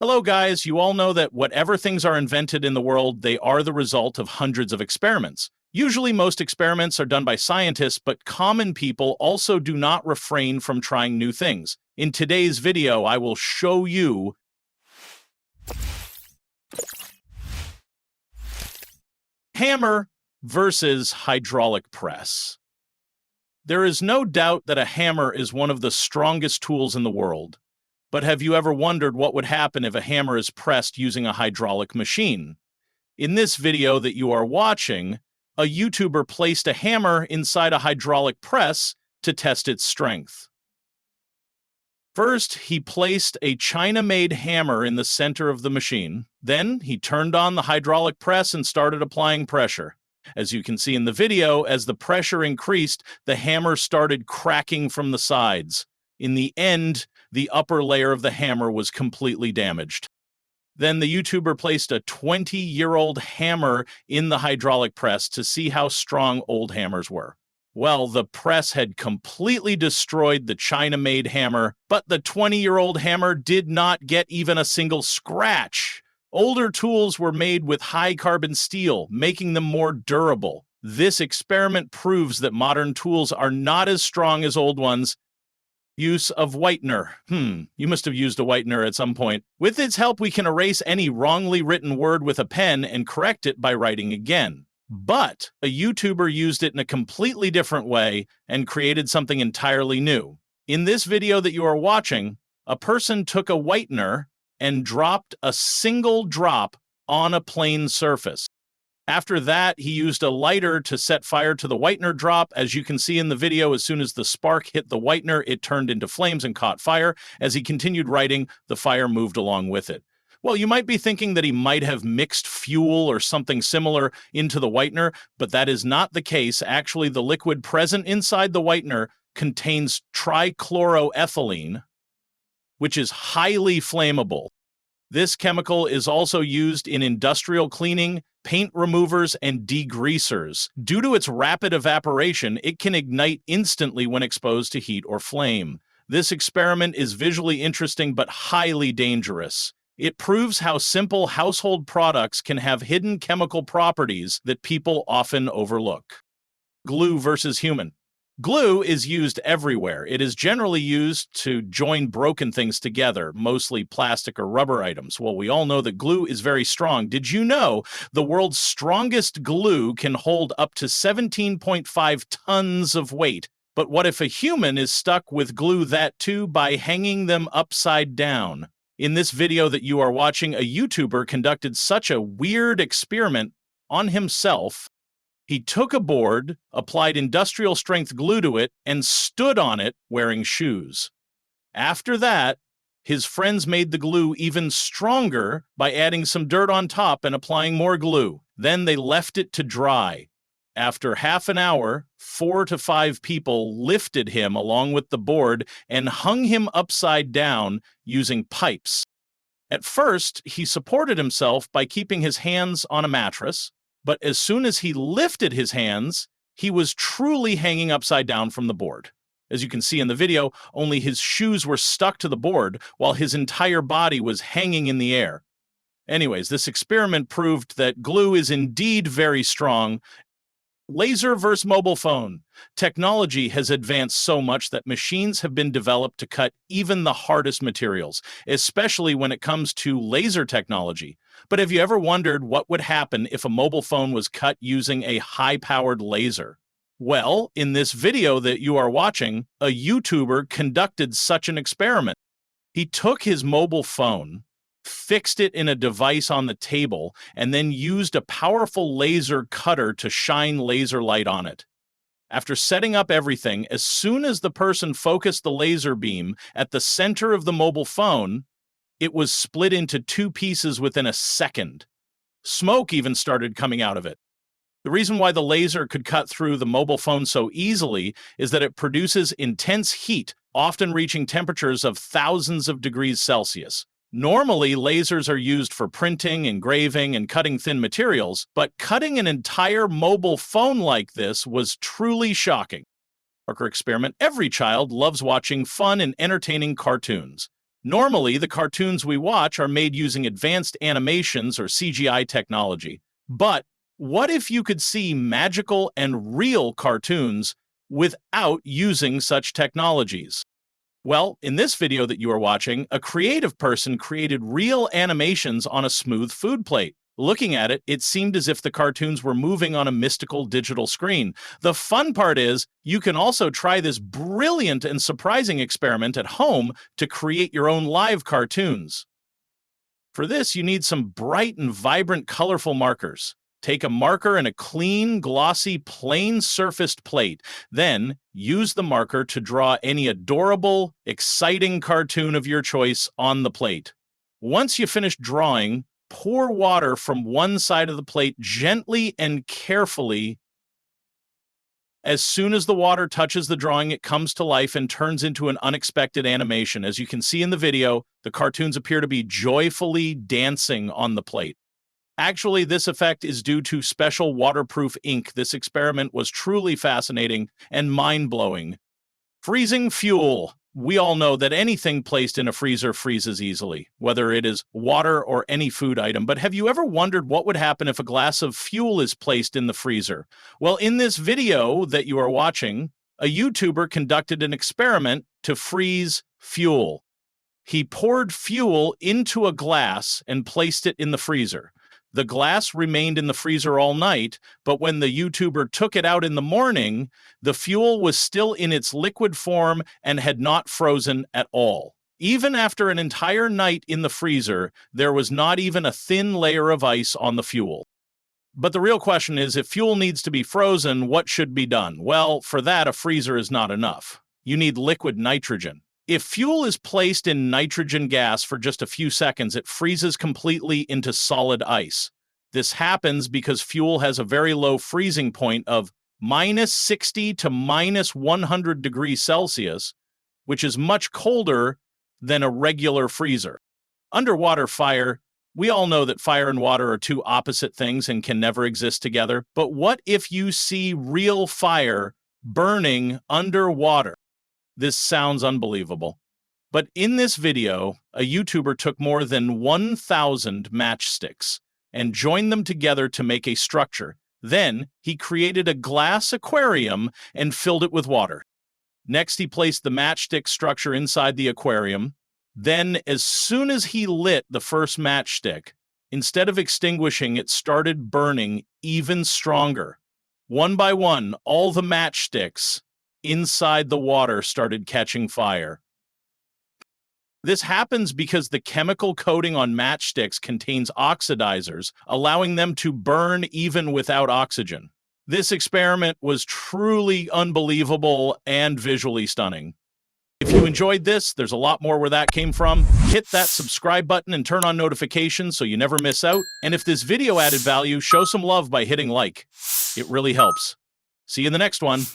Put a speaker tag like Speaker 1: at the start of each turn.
Speaker 1: Hello, guys. You all know that whatever things are invented in the world, they are the result of hundreds of experiments. Usually, most experiments are done by scientists, but common people also do not refrain from trying new things. In today's video, I will show you hammer versus hydraulic press. There is no doubt that a hammer is one of the strongest tools in the world. But have you ever wondered what would happen if a hammer is pressed using a hydraulic machine? In this video that you are watching, a YouTuber placed a hammer inside a hydraulic press to test its strength. First, he placed a China-made hammer in the center of the machine. Then, he turned on the hydraulic press and started applying pressure. As you can see in the video, as the pressure increased, the hammer started cracking from the sides. In the end, the upper layer of the hammer was completely damaged. Then the YouTuber placed a 20-year-old hammer in the hydraulic press to see how strong old hammers were. Well, the press had completely destroyed the China-made hammer, but the 20-year-old hammer did not get even a single scratch. Older tools were made with high-carbon steel, making them more durable. This experiment proves that modern tools are not as strong as old ones. Use of whitener. You must have used a whitener at some point. With its help, we can erase any wrongly written word with a pen and correct it by writing again. But a YouTuber used it in a completely different way and created something entirely new. In this video that you are watching, a person took a whitener and dropped a single drop on a plain surface. After that, he used a lighter to set fire to the whitener drop. As you can see in the video, as soon as the spark hit the whitener, it turned into flames and caught fire. As he continued writing, the fire moved along with it. Well, you might be thinking that he might have mixed fuel or something similar into the whitener, but that is not the case. Actually, the liquid present inside the whitener contains trichloroethylene, which is highly flammable. This chemical is also used in industrial cleaning, paint removers, and degreasers. Due to its rapid evaporation, it can ignite instantly when exposed to heat or flame. This experiment is visually interesting but highly dangerous. It proves how simple household products can have hidden chemical properties that people often overlook. Glue versus human. Glue is used everywhere. It is generally used to join broken things together, mostly plastic or rubber items. Well, we all know that glue is very strong. Did you know the world's strongest glue can hold up to 17.5 tons of weight? But what if a human is stuck with glue that too by hanging them upside down? In this video that you are watching, a YouTuber conducted such a weird experiment on himself. He took a board, applied industrial-strength glue to it, and stood on it wearing shoes. After that, his friends made the glue even stronger by adding some dirt on top and applying more glue. Then they left it to dry. After half an hour, 4 to 5 people lifted him along with the board and hung him upside down using pipes. At first, he supported himself by keeping his hands on a mattress. But as soon as he lifted his hands, he was truly hanging upside down from the board. As you can see in the video, only his shoes were stuck to the board while his entire body was hanging in the air. Anyways, this experiment proved that glue is indeed very strong. Laser versus mobile phone. Technology has advanced so much that machines have been developed to cut even the hardest materials, especially when it comes to laser technology. But have you ever wondered what would happen if a mobile phone was cut using a high-powered laser? Well, in this video that you are watching, a YouTuber conducted such an experiment. He took his mobile phone, fixed it in a device on the table, and then used a powerful laser cutter to shine laser light on it. After setting up everything, as soon as the person focused the laser beam at the center of the mobile phone, it was split into 2 pieces within a second. Smoke even started coming out of it. The reason why the laser could cut through the mobile phone so easily is that it produces intense heat, often reaching temperatures of thousands of degrees Celsius. Normally, lasers are used for printing, engraving, and cutting thin materials, but cutting an entire mobile phone like this was truly shocking. Parker experiment. Every child loves watching fun and entertaining cartoons. Normally, the cartoons we watch are made using advanced animations or CGI technology. But what if you could see magical and real cartoons without using such technologies? Well, in this video that you are watching, a creative person created real animations on a smooth food plate. Looking at it, it seemed as if the cartoons were moving on a mystical digital screen. The fun part is, you can also try this brilliant and surprising experiment at home to create your own live cartoons. For this, you need some bright and vibrant colorful markers. Take a marker and a clean, glossy, plain-surfaced plate. Then, use the marker to draw any adorable, exciting cartoon of your choice on the plate. Once you finish drawing, pour water from one side of the plate gently and carefully. As soon as the water touches the drawing, it comes to life and turns into an unexpected animation. As you can see in the video, the cartoons appear to be joyfully dancing on the plate. Actually, this effect is due to special waterproof ink. This experiment was truly fascinating and mind-blowing. Freezing fuel. We all know that anything placed in a freezer freezes easily, whether it is water or any food item. But have you ever wondered what would happen if a glass of fuel is placed in the freezer? Well, in this video that you are watching, a YouTuber conducted an experiment to freeze fuel. He poured fuel into a glass and placed it in the freezer. The glass remained in the freezer all night, but when the YouTuber took it out in the morning, the fuel was still in its liquid form and had not frozen at all. Even after an entire night in the freezer, there was not even a thin layer of ice on the fuel. But the real question is, if fuel needs to be frozen, what should be done? Well, for that, a freezer is not enough. You need liquid nitrogen. If fuel is placed in nitrogen gas for just a few seconds, it freezes completely into solid ice. This happens because fuel has a very low freezing point of -60 to -100 degrees Celsius, which is much colder than a regular freezer. Underwater fire, we all know that fire and water are two opposite things and can never exist together. But what if you see real fire burning underwater? This sounds unbelievable. But in this video, a YouTuber took more than 1,000 matchsticks and joined them together to make a structure. Then, he created a glass aquarium and filled it with water. Next, he placed the matchstick structure inside the aquarium. Then, as soon as he lit the first matchstick, instead of extinguishing, it started burning even stronger. One by one, all the matchsticks inside the water started catching fire. This happens because the chemical coating on matchsticks contains oxidizers, allowing them to burn even without oxygen. This experiment was truly unbelievable and visually stunning. If you enjoyed this, there's a lot more where that came from. Hit that subscribe button and turn on notifications so you never miss out. And if this video added value, show some love by hitting like. It really helps. See you in the next one.